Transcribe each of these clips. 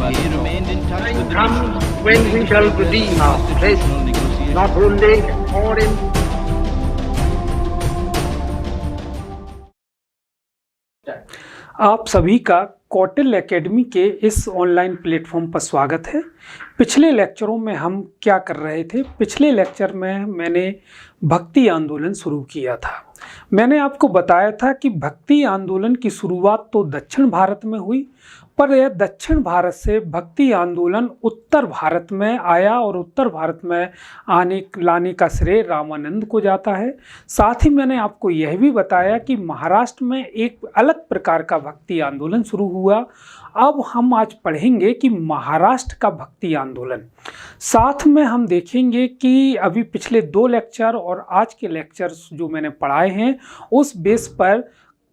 He remained in touch with the Come nation. when we shall redeem our place, not only for in आप सभी का Kautilya academy के इस online platform पर स्वागत है। पिछले लेक्चरों में हम क्या कर रहे थे? पिछले लेक्चर में मैंने भक्ति आंदोलन शुरू किया था। मैंने आपको बताया था कि भक्ति आंदोलन की शुरुआत तो दक्षिण भारत में हुई, पर यह दक्षिण भारत से भक्ति आंदोलन उत्तर भारत में आया और उत्तर भारत में लाने का श्रेय रामानंद को जाता है। साथ ही मैंने आपको यह भी बताया कि महाराष्ट्र में एक अलग प्रकार का भक्ति आंदोलन शुरू हुआ। अब हम आज पढ़ेंगे कि महाराष्ट्र का भक्ति आंदोलन। साथ में हम देखेंगे कि अभी पिछले 2 लेक्चर और आज के लेक्चर्स जो मैंने पढ़ाए हैं उस बेस पर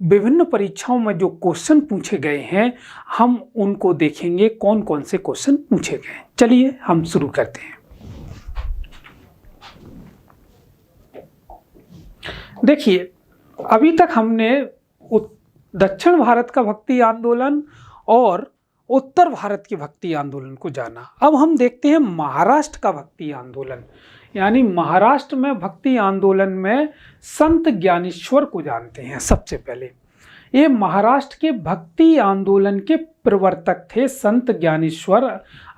विभिन्न परीक्षाओं में जो क्वेश्चन पूछे गए हैं हम उनको देखेंगे, कौन कौन से क्वेश्चन पूछे गए। चलिए हम शुरू करते हैं। देखिए, अभी तक हमने दक्षिण भारत का भक्ति आंदोलन और उत्तर भारत के भक्ति आंदोलन को जाना। अब हम देखते हैं महाराष्ट्र का भक्ति आंदोलन, यानी महाराष्ट्र में भक्ति आंदोलन में संत ज्ञानेश्वर को जानते हैं। सबसे पहले ये महाराष्ट्र के भक्ति आंदोलन के प्रवर्तक थे संत ज्ञानेश्वर।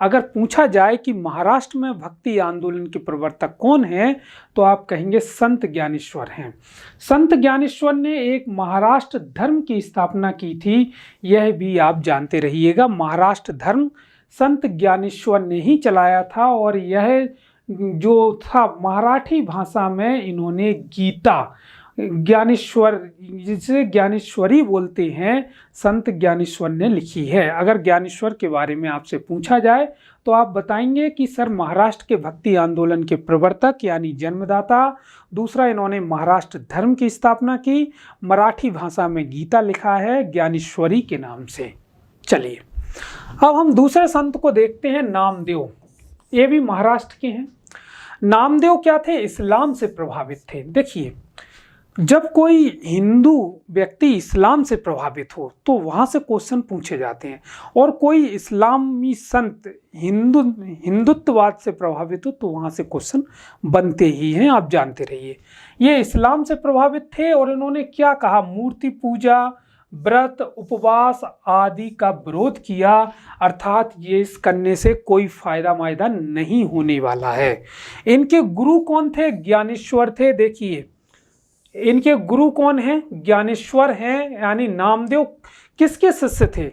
अगर पूछा जाए कि महाराष्ट्र में भक्ति आंदोलन के प्रवर्तक कौन हैं तो आप कहेंगे संत ज्ञानेश्वर हैं। संत ज्ञानेश्वर ने एक महाराष्ट्र धर्म की स्थापना की थी, यह भी आप जानते रहिएगा। महाराष्ट्र धर्म संत ज्ञानेश्वर ने ही चलाया था और यह जो था मराठी भाषा में इन्होंने गीता ज्ञानेश्वर, जिसे ज्ञानेश्वरी बोलते हैं, संत ज्ञानेश्वर ने लिखी है। अगर ज्ञानेश्वर के बारे में आपसे पूछा जाए तो आप बताएंगे कि सर महाराष्ट्र के भक्ति आंदोलन के प्रवर्तक यानी जन्मदाता। दूसरा, इन्होंने महाराष्ट्र धर्म की स्थापना की, मराठी भाषा में गीता लिखा है ज्ञानेश्वरी के नाम से। चलिए अब हम दूसरे संत को देखते हैं, नामदेव। ये भी महाराष्ट्र के हैं। नामदेव क्या थे? इस्लाम से प्रभावित थे। देखिए, जब कोई हिंदू व्यक्ति इस्लाम से प्रभावित हो तो वहाँ से क्वेश्चन पूछे जाते हैं, और कोई इस्लामी संत हिंदुत्ववाद से प्रभावित हो तो वहाँ से क्वेश्चन बनते ही हैं, आप जानते रहिए। ये इस्लाम से प्रभावित थे और इन्होंने क्या कहा? मूर्ति पूजा, व्रत, उपवास आदि का विरोध किया, अर्थात ये इस करने से कोई फायदा नहीं होने वाला है। इनके गुरु कौन थे? ज्ञानेश्वर थे। देखिए, इनके गुरु कौन हैं? ज्ञानेश्वर हैं, यानी नामदेव किसके शिष्य थे?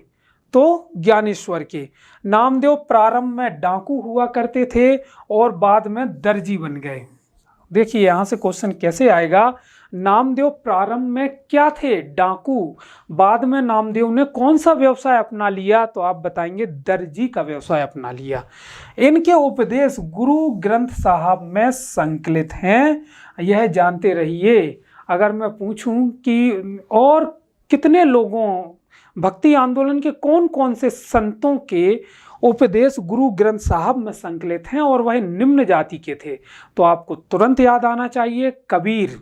तो ज्ञानेश्वर के। नामदेव प्रारंभ में डाकू हुआ करते थे और बाद में दर्जी बन गए। देखिए यहाँ से क्वेश्चन कैसे आएगा। नामदेव प्रारंभ में क्या थे? डाकू। बाद में नामदेव ने कौन सा व्यवसाय अपना लिया? तो आप बताएंगे दर्जी का व्यवसाय अपना लिया। इनके उपदेश गुरु ग्रंथ साहब में संकलित हैं, यह जानते रहिए। अगर मैं पूछूं कि और कितने लोगों भक्ति आंदोलन के कौन कौन से संतों के उपदेश गुरु ग्रंथ साहब में संकलित हैं और वह निम्न जाति के थे, तो आपको तुरंत याद आना चाहिए कबीर,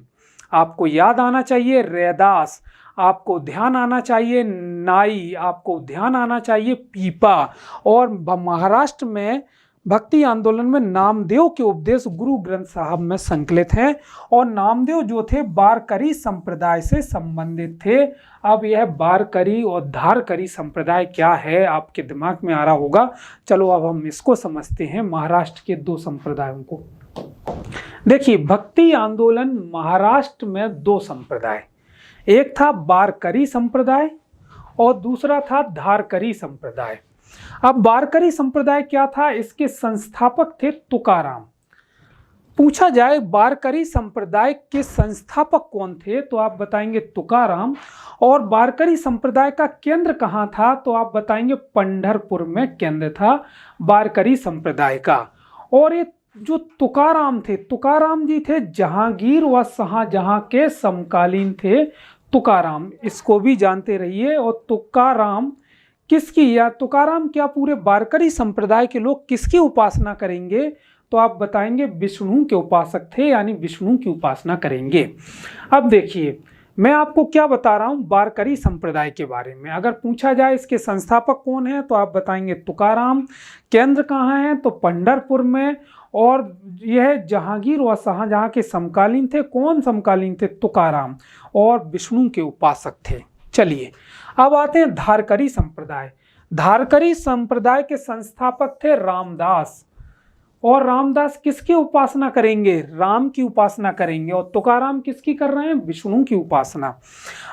आपको याद आना चाहिए रैदास, आपको ध्यान आना चाहिए नाई, आपको ध्यान आना चाहिए पीपा। और महाराष्ट्र में भक्ति आंदोलन में नामदेव के उपदेश गुरु ग्रंथ साहब में संकलित हैं, और नामदेव जो थे वारकरी संप्रदाय से संबंधित थे। अब यह वारकरी और धारकरी संप्रदाय क्या है आपके दिमाग में आ रहा होगा। चलो अब हम इसको समझते हैं, महाराष्ट्र के 2 संप्रदायों को। देखिए, भक्ति आंदोलन महाराष्ट्र में 2 संप्रदाय, एक था वारकरी संप्रदाय और दूसरा था धारकरी संप्रदाय। अब वारकरी संप्रदाय क्या था? इसके संस्थापक थे तुकाराम। पूछा जाए वारकरी संप्रदाय के संस्थापक कौन थे तो आप बताएंगे तुकाराम। और वारकरी संप्रदाय का केंद्र कहाँ था तो आप बताएंगे पंढरपुर में केंद्र था वारकरी संप्रदाय का। और ये जो तुकाराम थे, तुकाराम जी थे जहांगीर व शाहजहां के समकालीन थे तुकाराम, इसको भी जानते रहिए। और तुकाराम किसकी, या तुकाराम क्या पूरे वारकरी संप्रदाय के लोग किसकी उपासना करेंगे तो आप बताएंगे विष्णु के उपासक थे, यानी विष्णु की उपासना करेंगे। अब देखिए, मैं आपको क्या बता रहा हूँ, वारकरी संप्रदाय के बारे में। अगर पूछा जाए इसके संस्थापक कौन है तो आप बताएंगे तुकाराम। केंद्र कहाँ है तो पंढरपुर में, और यह जहांगीर व शाहजहां के समकालीन थे। कौन समकालीन थे? तुकाराम, और विष्णु के उपासक थे। चलिए अब आते हैं धारकरी संप्रदाय। धारकरी संप्रदाय के संस्थापक थे रामदास, और रामदास किसकी उपासना करेंगे? राम की उपासना करेंगे। और तुकाराम किसकी कर रहे हैं? विष्णु की उपासना।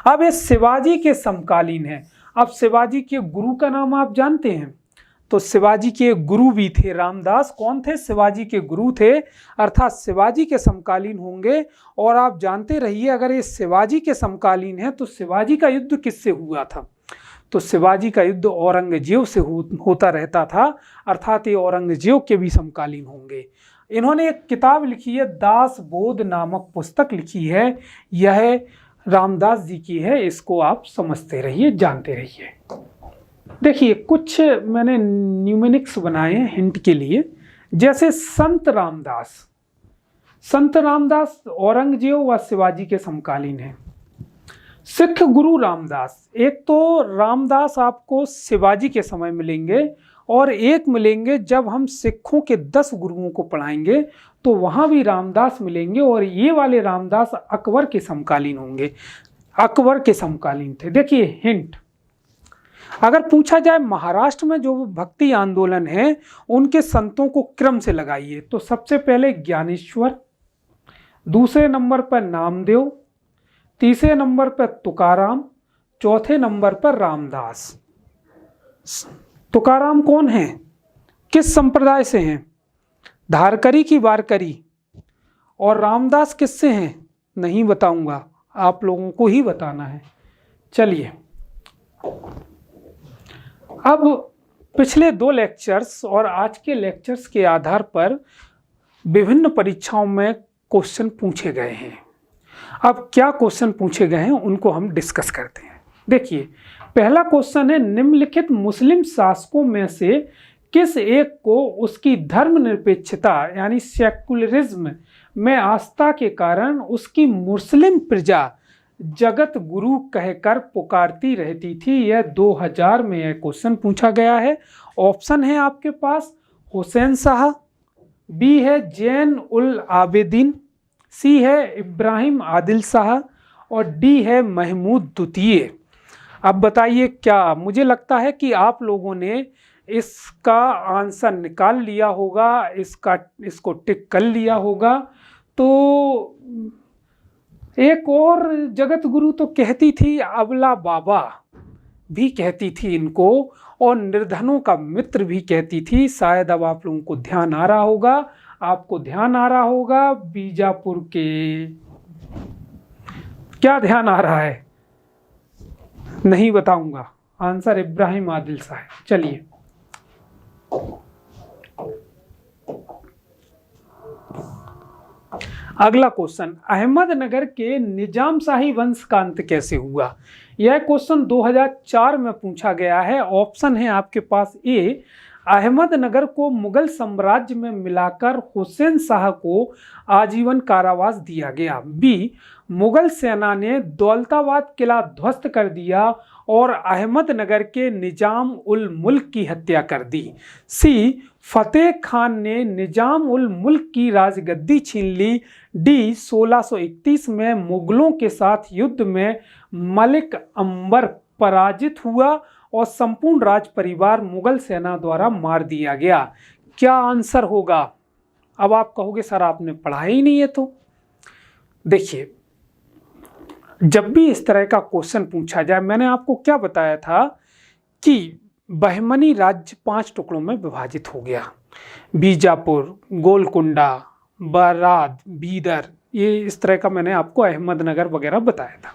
अब ये शिवाजी के समकालीन है। अब शिवाजी के गुरु का नाम आप जानते हैं? तो शिवाजी के गुरु भी थे रामदास। कौन थे? शिवाजी के गुरु थे, अर्थात शिवाजी के समकालीन होंगे। और आप जानते रहिए, अगर ये शिवाजी के समकालीन है तो शिवाजी का युद्ध किससे हुआ था? तो शिवाजी का युद्ध औरंगजेब से होता रहता था, अर्थात ये औरंगजेब के भी समकालीन होंगे। इन्होंने एक किताब लिखी है, दास बोध नामक पुस्तक लिखी है। यह रामदास जी की है। इसको आप समझते रहिए, जानते रहिए। देखिए कुछ मैंने न्यूमेनिक्स बनाए हैं हिंट के लिए। जैसे संत रामदास, संत रामदास औरंगजेब व शिवाजी के समकालीन हैं। सिख गुरु रामदास, एक तो रामदास आपको शिवाजी के समय मिलेंगे, और एक मिलेंगे जब हम सिखों के 10 गुरुओं को पढ़ाएंगे तो वहाँ भी रामदास मिलेंगे। और ये वाले रामदास अकबर के समकालीन होंगे, अकबर के समकालीन थे। देखिए हिंट, अगर पूछा जाए महाराष्ट्र में जो भक्ति आंदोलन है उनके संतों को क्रम से लगाइए, तो सबसे पहले ज्ञानेश्वर, दूसरे नंबर पर नामदेव, तीसरे नंबर पर तुकाराम, चौथे नंबर पर रामदास। तुकाराम कौन है? किस संप्रदाय से हैं? धारकरी की वारकरी। और रामदास किससे हैं? नहीं बताऊंगा, आप लोगों को ही बताना है। चलिए अब पिछले 2 लेक्चर्स और आज के लेक्चर्स के आधार पर विभिन्न परीक्षाओं में क्वेश्चन पूछे गए हैं। अब क्या क्वेश्चन पूछे गए हैं उनको हम डिस्कस करते हैं। देखिए पहला क्वेश्चन है, निम्नलिखित मुस्लिम शासकों में से किस एक को उसकी धर्मनिरपेक्षता यानी सेक्युलरिज्म में आस्था के कारण उसकी मुस्लिम प्रजा जगत गुरु कहकर पुकारती रहती थी? यह 2000 में यह क्वेश्चन पूछा गया है। ऑप्शन है आपके पास हुसैन शाह, बी है जैन उल आबिदीन, सी है इब्राहिम आदिल शाह, और डी है महमूद द्वितीय। अब बताइए क्या? मुझे लगता है कि आप लोगों ने इसका आंसर निकाल लिया होगा, इसको टिक कर लिया होगा। तो एक और जगत गुरु तो कहती थी, अबला बाबा भी कहती थी इनको, और निर्धनों का मित्र भी कहती थी। शायद अब आप लोगों को ध्यान आ रहा होगा, आपको ध्यान आ रहा होगा बीजापुर के, क्या ध्यान आ रहा है? नहीं बताऊंगा, आंसर इब्राहिम आदिल शाह है। चलिए अगला क्वेश्चन, अहमदनगर के निजामशाही वंश का अंत कैसे हुआ? यह क्वेश्चन 2004 में पूछा गया है। ऑप्शन है आपके पास, ए अहमदनगर को मुगल साम्राज्य में मिलाकर हुसैन शाह को आजीवन कारावास दिया गया, बी मुगल सेना ने दौलताबाद किला ध्वस्त कर दिया और अहमदनगर के निजाम उल मुल्क की हत्या कर दी, सी फतेह खान ने निजाम उल मुल्क की राजगद्दी छीन ली, डी 1631 में मुगलों के साथ युद्ध में मलिक अंबर पराजित हुआ और संपूर्ण राज परिवार मुगल सेना द्वारा मार दिया गया। क्या आंसर होगा? अब आप कहोगे सर आपने पढ़ा ही नहीं है। तो देखिए जब भी इस तरह का क्वेश्चन पूछा जाए, मैंने आपको क्या बताया था कि बहमनी राज्य 5 टुकड़ों में विभाजित हो गया। बीजापुर, गोलकुंडा, बाराद, बीदर, ये इस तरह का मैंने आपको अहमदनगर वगैरह बताया था।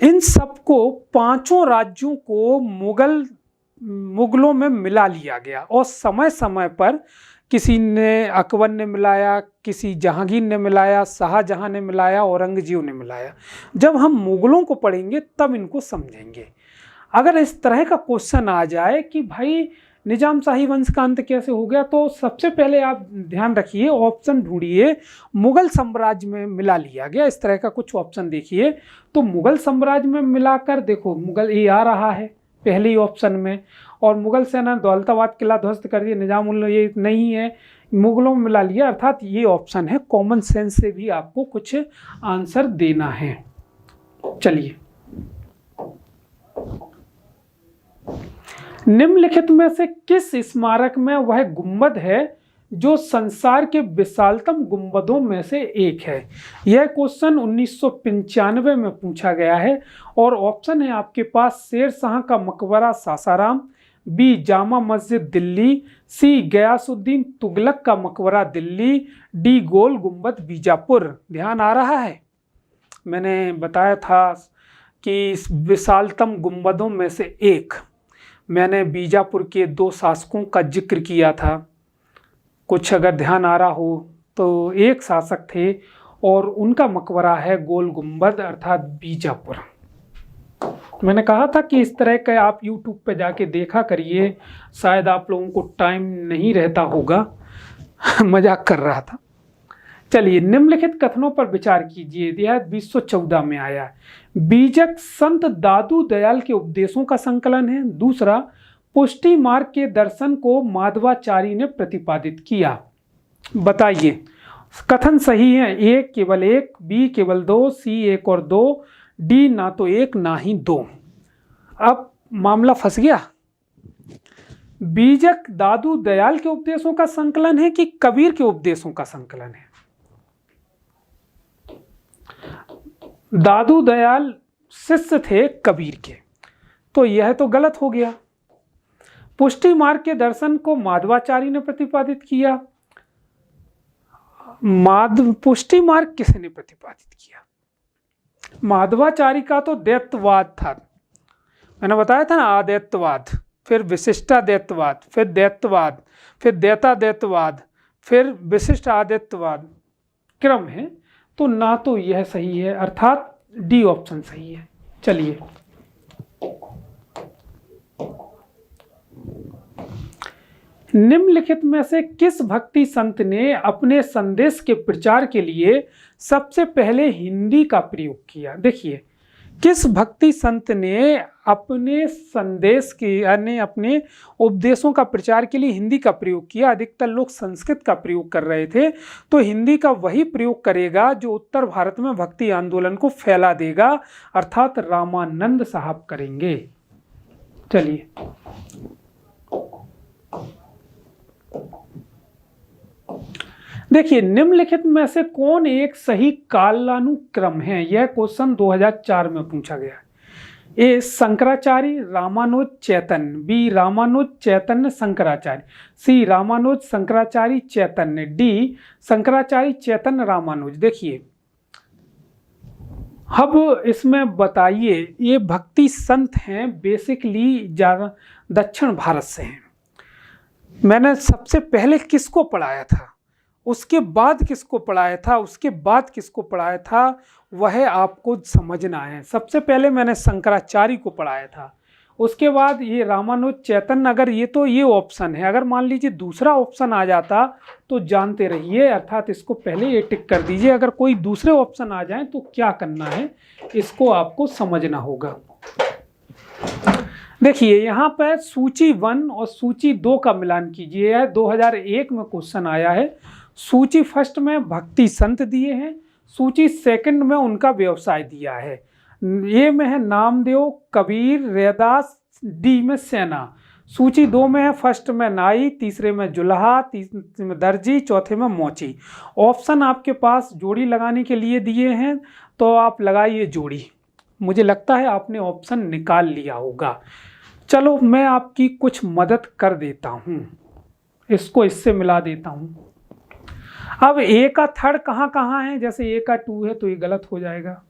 इन सबको 5 राज्यों को मुगलों में मिला लिया गया और समय समय पर किसी ने, अकबर ने मिलाया, किसी जहांगीर ने मिलाया, शाहजहां ने मिलाया, औरंगजेब ने मिलाया। जब हम मुगलों को पढ़ेंगे तब इनको समझेंगे। अगर इस तरह का क्वेश्चन आ जाए कि भाई निजामशाही वंश का अंत कैसे हो गया? तो सबसे पहले आप ध्यान रखिए, ऑप्शन ढूंढिए, मुगल साम्राज्य में मिला लिया गया, इस तरह का कुछ ऑप्शन देखिए। तो मुगल साम्राज्य में मिलाकर देखो, मुगल ये आ रहा है पहले ही ऑप्शन में, और मुगल सेना दौलताबाद किला ध्वस्त कर दिया, निजामुल ये नहीं है, मुगलों में मिला लिया, अर्थात ये ऑप्शन है। कॉमन सेंस से भी आपको कुछ आंसर देना है। चलिए, निम्नलिखित में से किस स्मारक में वह गुंबद है जो संसार के विशालतम गुंबदों में से एक है? यह क्वेश्चन 1995 में पूछा गया है, और ऑप्शन है आपके पास शेर शाह का मकबरा सासाराम, बी जामा मस्जिद दिल्ली, सी गयासुद्दीन तुगलक का मकबरा दिल्ली, डी गोल गुंबद बीजापुर। ध्यान आ रहा है? मैंने बताया था कि इस विशालतम गुंबदों में से एक, मैंने बीजापुर के 2 शासकों का जिक्र किया था, कुछ अगर ध्यान आ रहा हो तो। एक शासक थे और उनका मकबरा है गोल गुंबद अर्थात बीजापुर। मैंने कहा था कि इस तरह का आप YouTube पे जाके देखा करिए, शायद आप लोगों को टाइम नहीं रहता होगा। मजाक कर रहा था। चलिए, निम्नलिखित कथनों पर विचार कीजिए। यह 2014 में आया है। बीजक संत दादू दयाल के उपदेशों का संकलन है। दूसरा, पुष्टि मार्ग के दर्शन को माधवाचार्य ने प्रतिपादित किया। बताइए, कथन सही है? ए केवल 1, बी केवल 2, सी 1 और 2, डी ना तो 1 ना ही 2। अब मामला फंस गया। बीजक दादू दयाल के उपदेशों का संकलन है कि कबीर के उपदेशों का संकलन है? दादू दयाल शिष्य थे कबीर के, तो यह तो गलत हो गया। पुष्टि मार्ग के दर्शन को माधवाचार्य ने प्रतिपादित किया। पुष्टि मार्ग किसने प्रतिपादित किया? माधवाचार्य का तो दैत्यवाद था। मैंने बताया था ना, आदैत्यवाद, फिर विशिष्टादैत्यवाद, फिर दैत्यवाद, फिर दैतादैत्यवाद, फिर विशिष्ट आदैत्यवाद क्रम है। तो ना तो यह सही है, अर्थात डी ऑप्शन सही है। चलिए, निम्नलिखित में से किस भक्ति संत ने अपने संदेश के प्रचार के लिए सबसे पहले हिंदी का प्रयोग किया? देखिए, किस भक्ति संत ने अपने संदेश के यानी अपने उपदेशों का प्रचार के लिए हिंदी का प्रयोग किया? अधिकतर लोग संस्कृत का प्रयोग कर रहे थे, तो हिंदी का वही प्रयोग करेगा जो उत्तर भारत में भक्ति आंदोलन को फैला देगा, अर्थात रामानंद साहब करेंगे। चलिए, देखिए, निम्नलिखित में से कौन एक सही कालानुक्रम है? यह क्वेश्चन 2004 में पूछा गया है। ए शंकराचार्य रामानुज चैतन्य, बी रामानुज चैतन्य शंकराचार्य, सी रामानुज शंकराचार्य चैतन्य, डी शंकराचार्य चैतन्य रामानुज। देखिए, अब इसमें बताइए, ये भक्ति संत हैं, बेसिकली ज़्यादा दक्षिण भारत से हैं। मैंने सबसे पहले किसको पढ़ाया था, उसके बाद किसको पढ़ाया था, उसके बाद किसको पढ़ाया था, वह आपको समझना है। सबसे पहले मैंने शंकराचार्य को पढ़ाया था, उसके बाद ये रामानुज चैतन्य। अगर ये तो ये ऑप्शन है, अगर मान लीजिए दूसरा ऑप्शन आ जाता तो जानते रहिए, अर्थात इसको पहले ये टिक कर दीजिए। अगर कोई दूसरे ऑप्शन आ जाए तो क्या करना है, इसको आपको समझना होगा। देखिए, यहाँ पर सूची 1 और सूची 2 का मिलान कीजिए। यह 2001 में क्वेश्चन आया है। सूची फर्स्ट में भक्ति संत दिए हैं, सूची सेकंड में उनका व्यवसाय दिया है। ए में है नामदेव, कबीर, रैदास, डी में सेना। सूची 2 में है फर्स्ट में नाई, तीसरे में जुल्हा, तीसरे में दर्जी, चौथे में मोची। ऑप्शन आपके पास जोड़ी लगाने के लिए दिए हैं, तो आप लगाइए जोड़ी। मुझे लगता है आपने ऑप्शन निकाल लिया होगा। चलो, मैं आपकी कुछ मदद कर देता हूँ, इसको इससे मिला देता हूँ। अब ए का थर्ड कहाँ है? जैसे ए का 2 है तो ये गलत हो जाएगा,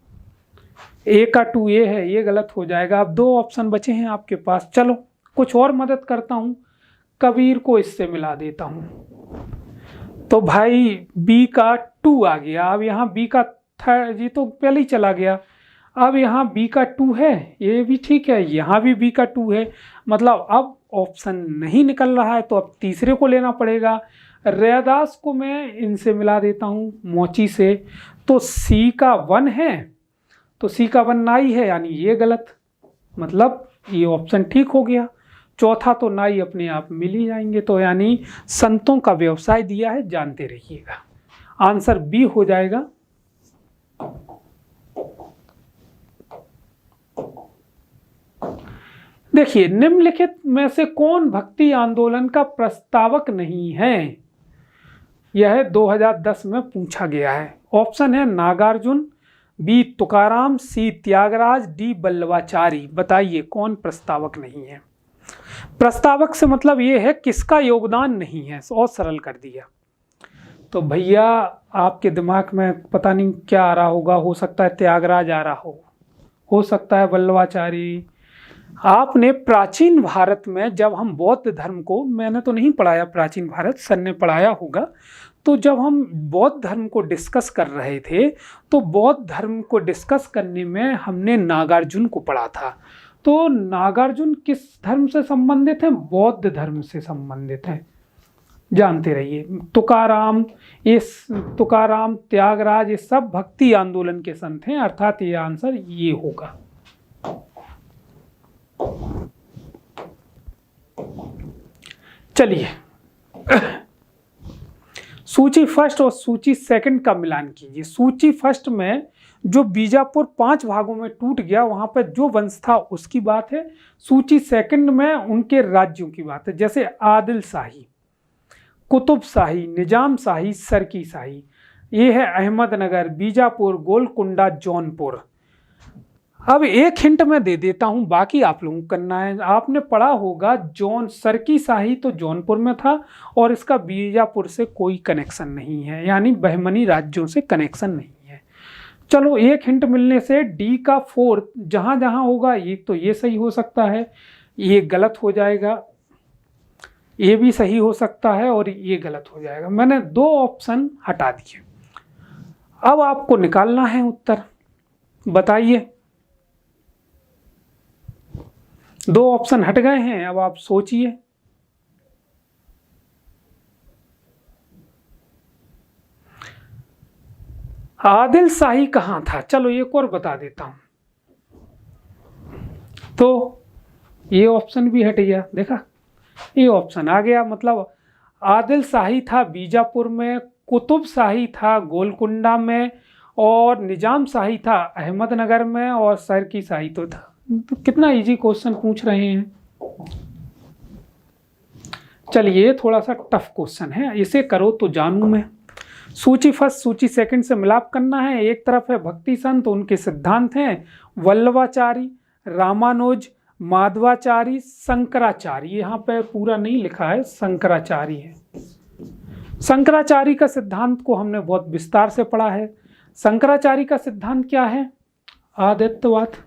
ए का 2 ये है, ये गलत हो जाएगा। अब 2 ऑप्शन बचे हैं आपके पास। चलो, कुछ और मदद करता हूँ, कबीर को इससे मिला देता हूँ। तो भाई बी का 2 आ गया। अब यहाँ बी का थर्ड, ये तो पहले ही चला गया। अब यहाँ बी का 2 है, ये भी ठीक है, यहाँ भी बी का 2 है। मतलब अब ऑप्शन नहीं निकल रहा है तो अब तीसरे को लेना पड़ेगा। रैदास को मैं इनसे मिला देता हूँ, मोची से, तो सी का 1 है, तो सी का 1 नाई है, यानी ये गलत, मतलब ये ऑप्शन ठीक हो गया। चौथा तो नाई अपने आप मिल ही जाएंगे, तो यानी संतों का व्यवसाय दिया है, जानते रहिएगा। आंसर बी हो जाएगा। देखिए, निम्नलिखित में से कौन भक्ति आंदोलन का प्रस्तावक नहीं है? यह 2010 में पूछा गया है। ऑप्शन है नागार्जुन, बी तुकाराम, सी त्यागराज, डी वल्लभाचारी। बताइए कौन प्रस्तावक नहीं है? प्रस्तावक से मतलब ये है किसका योगदान नहीं है, और सरल कर दिया। तो भैया आपके दिमाग में पता नहीं क्या आ रहा होगा, हो सकता है त्यागराज आ रहा हो सकता है वल्लभाचारी। आपने प्राचीन भारत में, जब हम बौद्ध धर्म को, मैंने तो नहीं पढ़ाया प्राचीन भारत, सर ने पढ़ाया होगा, तो जब हम बौद्ध धर्म को डिस्कस कर रहे थे तो बौद्ध धर्म को डिस्कस करने में हमने नागार्जुन को पढ़ा था। तो नागार्जुन किस धर्म से संबंधित है? बौद्ध धर्म से संबंधित है, जानते रहिए। तुकाराम, तुकाराम, त्यागराज, ये सब भक्ति आंदोलन के संत हैं, अर्थात ये आंसर ये होगा। चलिए, सूची फर्स्ट और सूची सेकंड का मिलान कीजिए। सूची फर्स्ट में जो बीजापुर 5 भागों में टूट गया, वहां पर जो वंश था उसकी बात है। सूची सेकंड में उनके राज्यों की बात है, जैसे आदिल शाही, कुतुब शाही, निजाम शाही, सरकी शाही। ये है अहमदनगर, बीजापुर, गोलकुंडा, जौनपुर। अब एक हिंट मैं दे देता हूं, बाकी आप लोगों को करना है। आपने पढ़ा होगा सरकी शाही तो जौनपुर में था और इसका बीजापुर से कोई कनेक्शन नहीं है, यानी बहमनी राज्यों से कनेक्शन नहीं है। चलो, एक हिंट मिलने से डी का 4 जहां जहां होगा, एक तो ये सही हो सकता है, ये गलत हो जाएगा, ये भी सही हो सकता है और ये गलत हो जाएगा। मैंने 2 ऑप्शन हटा दिए। अब आपको निकालना है उत्तर, बताइए। 2 ऑप्शन हट गए हैं, अब आप सोचिए। आदिल शाही कहां था? चलो एक और बता देता हूं। तो ये ऑप्शन भी हट गया, देखा, ये ऑप्शन आ गया। मतलब आदिल शाही था बीजापुर में, कुतुब शाही था गोलकुंडा में, और निजाम शाही था अहमदनगर में, और सरकी शाही तो था। तो कितना इजी क्वेश्चन पूछ रहे हैं। चलिए, थोड़ा सा टफ क्वेश्चन है, इसे करो तो जानूं मैं। सूची फर्स्ट सूची सेकंड से मिलाप करना है। एक तरफ है भक्ति संत, उनके सिद्धांत हैं वल्लभाचारी, रामानुज, माधवाचारी, शंकराचार्य। यहाँ पे पूरा नहीं लिखा है, शंकराचार्य है। शंकराचार्य का सिद्धांत को हमने बहुत विस्तार से पढ़ा है। शंकराचार्य का सिद्धांत क्या है? आदित्यवाद।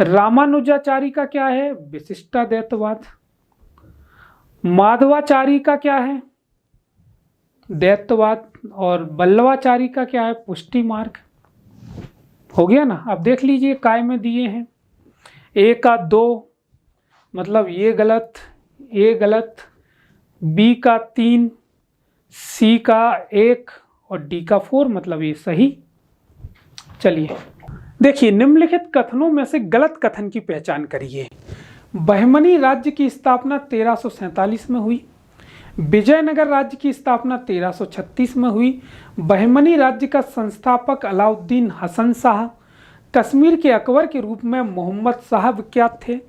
रामानुजाचार्य का क्या है? विशिष्टाद्वैतवाद। माधवाचार्य का क्या है? द्वैतवाद। और वल्लभाचार्य का क्या है? पुष्टि मार्ग। हो गया ना? अब देख लीजिए, काय में दिए हैं, ए का 2 मतलब ये गलत, ए गलत, बी का 3, सी का 1 और डी का 4 मतलब ये सही। चलिए देखिए, निम्नलिखित कथनों में से गलत कथन की पहचान करिए। बहमनी राज्य की स्थापना 1347 में हुई। विजयनगर राज्य की स्थापना 1336 में हुई। बहमनी राज्य का संस्थापक अलाउद्दीन हसन शाह। कश्मीर के अकबर के रूप में मोहम्मद शाह विख्यात थे।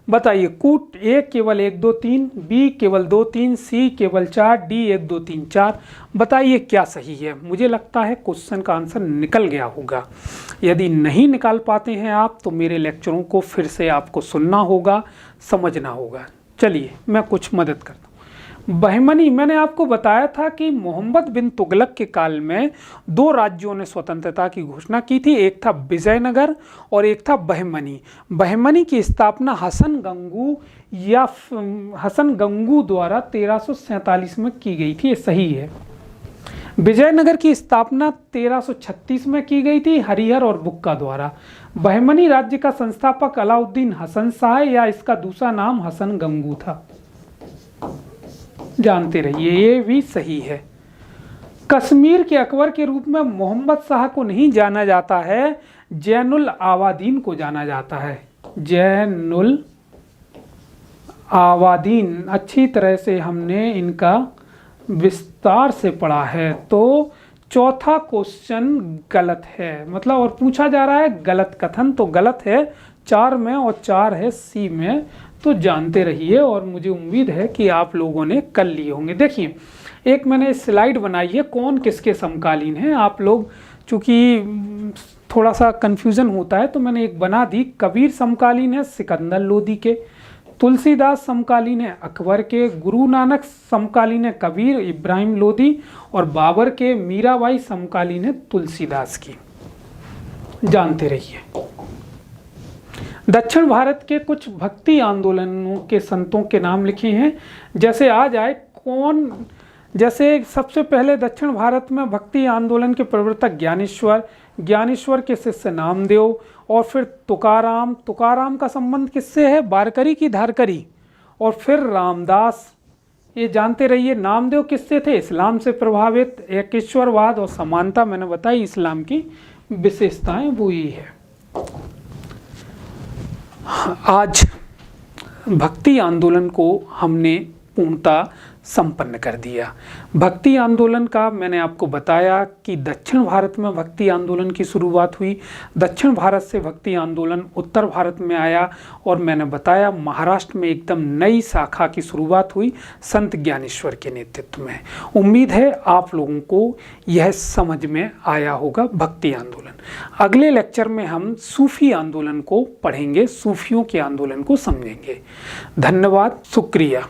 बताइए, कूट ए केवल 1 2 3, बी केवल 2 3, सी केवल 4, डी 1 2 3 4। बताइए क्या सही है? मुझे लगता है क्वेश्चन का आंसर निकल गया होगा। यदि नहीं निकाल पाते हैं आप तो मेरे लेक्चरों को फिर से आपको सुनना होगा, समझना होगा। चलिए मैं कुछ मदद करता हूँ। बहमनी, मैंने आपको बताया था कि मोहम्मद बिन तुगलक के काल में 2 राज्यों ने स्वतंत्रता की घोषणा की थी, एक था विजयनगर और एक था बहमनी। बहमनी की स्थापना हसन गंगू द्वारा 1347 में की गई थी, ये सही है। विजयनगर की स्थापना 1336 में की गई थी हरिहर और बुक्का द्वारा। बहमनी राज्य का संस्थापक अलाउद्दीन हसन शाह है या इसका दूसरा नाम हसन गंगू था? जानते रहिए, ये भी सही है। कश्मीर के अकबर के रूप में मोहम्मद शाह को नहीं जाना जाता है, जैनुल आवादीन को जाना जाता है। जैनुल आवादीन, अच्छी तरह से हमने इनका विस्तार से पढ़ा है। तो चौथा क्वेश्चन गलत है, मतलब और पूछा जा रहा है गलत कथन, तो गलत है 4 में और 4 है सी में। तो जानते रहिए और मुझे उम्मीद है कि आप लोगों ने कर लिए होंगे। देखिए, एक मैंने स्लाइड बनाई है कौन किसके समकालीन है। आप लोग चूँकि थोड़ा सा कन्फ्यूज़न होता है तो मैंने एक बना दी। कबीर समकालीन है सिकंदर लोदी के, तुलसीदास समकालीन है अकबर के, गुरु नानक समकालीन है कबीर इब्राहिम लोदी, और बाबर के मीराबाई समकालीन है तुलसीदास की। जानते रहिए। दक्षिण भारत के कुछ भक्ति आंदोलनों के संतों के नाम लिखे हैं। जैसे आ जाए कौन, जैसे सबसे पहले दक्षिण भारत में भक्ति आंदोलन के प्रवर्तक ज्ञानेश्वर, ज्ञानेश्वर के शिष्य नामदेव, और फिर तुकाराम। तुकाराम का संबंध किससे है? वारकरी की धारकरी। और फिर रामदास। ये जानते रहिए। नामदेव किससे थे? इस्लाम से प्रभावित। एकेश्वरवाद और समानता मैंने बताई इस्लाम की विशेषताएं वो ही है। आज भक्ति आंदोलन को हमने पूर्णतः संपन्न कर दिया। भक्ति आंदोलन का मैंने आपको बताया कि दक्षिण भारत में भक्ति आंदोलन की शुरुआत हुई, दक्षिण भारत से भक्ति आंदोलन उत्तर भारत में आया, और मैंने बताया महाराष्ट्र में एकदम नई शाखा की शुरुआत हुई संत ज्ञानेश्वर के नेतृत्व में। उम्मीद है आप लोगों को यह समझ में आया होगा भक्ति आंदोलन। अगले लेक्चर में हम सूफी आंदोलन को पढ़ेंगे, सूफियों के आंदोलन को समझेंगे। धन्यवाद, शुक्रिया।